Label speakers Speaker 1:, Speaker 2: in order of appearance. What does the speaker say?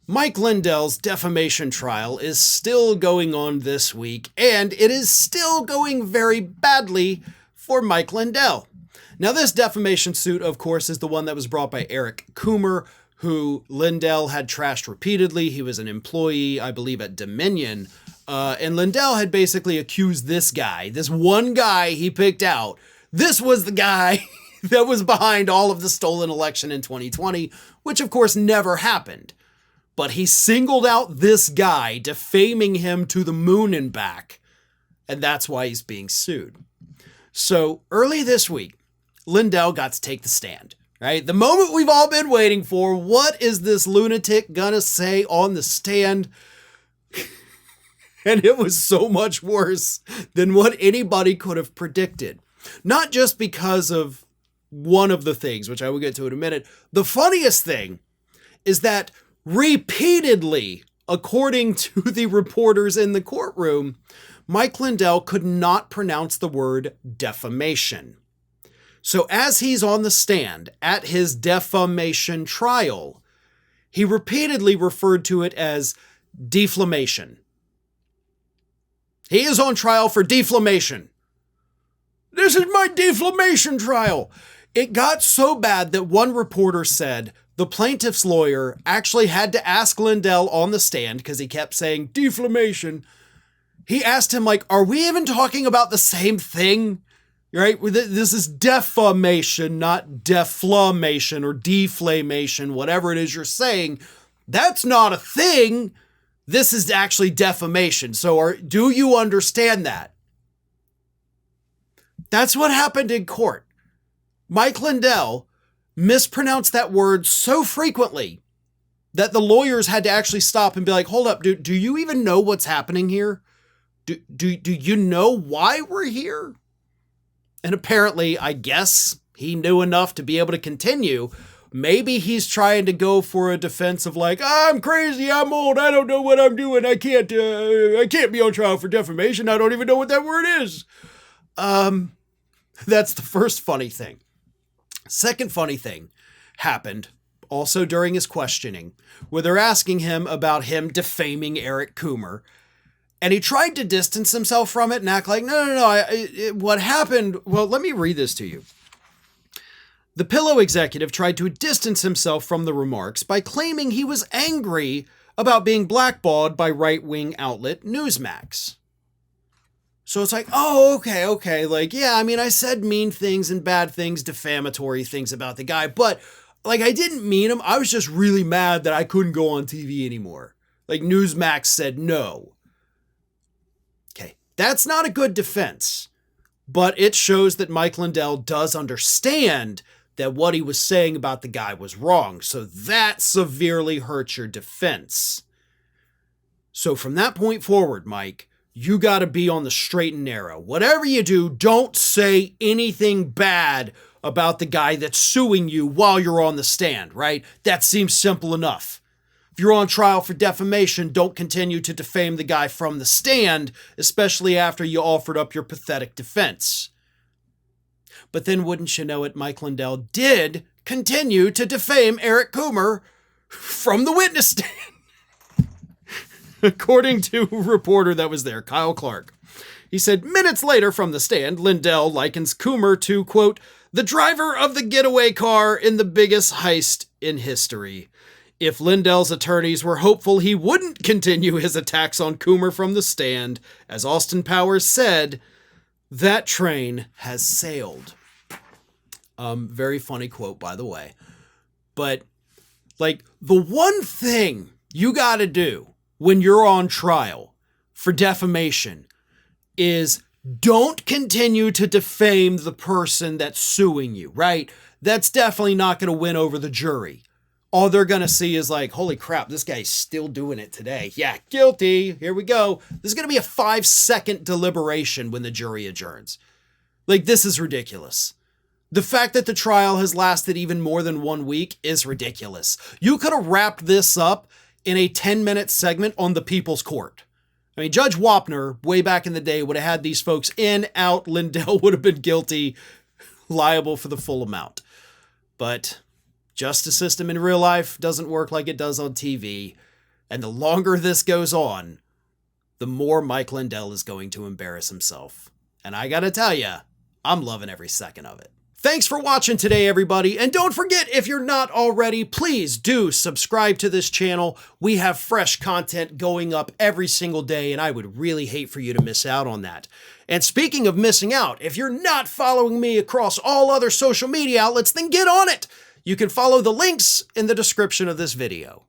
Speaker 1: Mike Lindell's defamation trial is still going on this week, and it is still going very badly for Mike Lindell. Now, this defamation suit, of course, is the one that was brought by Eric Coomer, who Lindell had trashed repeatedly. He was an employee, I believe, at Dominion. And Lindell had basically accused this guy, this one guy he picked out. This was the guy that was behind all of the stolen election in 2020, which, of course, never happened. But he singled out this guy, defaming him to the moon and back. And that's why he's being sued. So early this week, Lindell got to take the stand, right? The moment we've all been waiting for. What is this lunatic gonna say on the stand? And it was so much worse than what anybody could have predicted. Not just because of one of the things, which I will get to in a minute. The funniest thing is that repeatedly, according to the reporters in the courtroom, Mike Lindell could not pronounce the word defamation. So as he's on the stand at his defamation trial, he repeatedly referred to it as deflamation. He is on trial for deflamation. This is my deflamation trial. It got so bad that one reporter said the plaintiff's lawyer actually had to ask Lindell on the stand, because he kept saying deflamation. He asked him, like, are we even talking about the same thing? Right? This is defamation, not deflamation or deflamation, whatever it is you're saying. That's not a thing. This is actually defamation. So do you understand that? That's what happened in court. Mike Lindell mispronounced that word so frequently that the lawyers had to actually stop and be like, hold up, do you even know what's happening here? Do you know why we're here? And apparently, I guess he knew enough to be able to continue. Maybe he's trying to go for a defense of like, I'm crazy, I'm old, I don't know what I'm doing, I can't be on trial for defamation, I don't even know what that word is. That's the first funny thing. Second funny thing happened also during his questioning, where they're asking him about him defaming Eric Coomer. And he tried to distance himself from it and act like, no, what happened? Well, let me read this to you. The Pillow executive tried to distance himself from the remarks by claiming he was angry about being blackballed by right-wing outlet Newsmax. So it's like, oh, okay. Like, yeah, I mean, I said mean things and bad things, defamatory things about the guy, but like, I didn't mean him. I was just really mad that I couldn't go on TV anymore. Like, Newsmax said no. That's not a good defense, but it shows that Mike Lindell does understand that what he was saying about the guy was wrong. So that severely hurts your defense. So from that point forward, Mike, you got to be on the straight and narrow. Whatever you do, don't say anything bad about the guy that's suing you while you're on the stand, right? That seems simple enough. If you're on trial for defamation, don't continue to defame the guy from the stand, especially after you offered up your pathetic defense. But then, wouldn't you know it, Mike Lindell did continue to defame Eric Coomer from the witness stand. According to a reporter that was there, Kyle Clark. He said, minutes later from the stand, Lindell likens Coomer to, quote, the driver of the getaway car in the biggest heist in history. If Lindell's attorneys were hopeful he wouldn't continue his attacks on Coomer from the stand, as Austin Powers said, that train has sailed. Very funny quote, by the way. But, like, the one thing you got to do when you're on trial for defamation is don't continue to defame the person that's suing you, right? That's definitely not going to win over the jury. All they're going to see is like, holy crap, this guy's still doing it today. Yeah, guilty. Here we go. There's going to be a 5-second deliberation when the jury adjourns. Like, this is ridiculous. The fact that the trial has lasted even more than 1 week is ridiculous. You could have wrapped this up in a 10-minute segment on the People's Court. I mean, Judge Wapner, way back in the day, would have had these folks in, out. Lindell would have been guilty, liable for the full amount. But justice system in real life doesn't work like it does on TV. And the longer this goes on, the more Mike Lindell is going to embarrass himself. And I gotta tell ya, I'm loving every second of it. Thanks for watching today, everybody. And don't forget, if you're not already, please do subscribe to this channel. We have fresh content going up every single day, and I would really hate for you to miss out on that. And speaking of missing out, if you're not following me across all other social media outlets, then get on it. You can follow the links in the description of this video.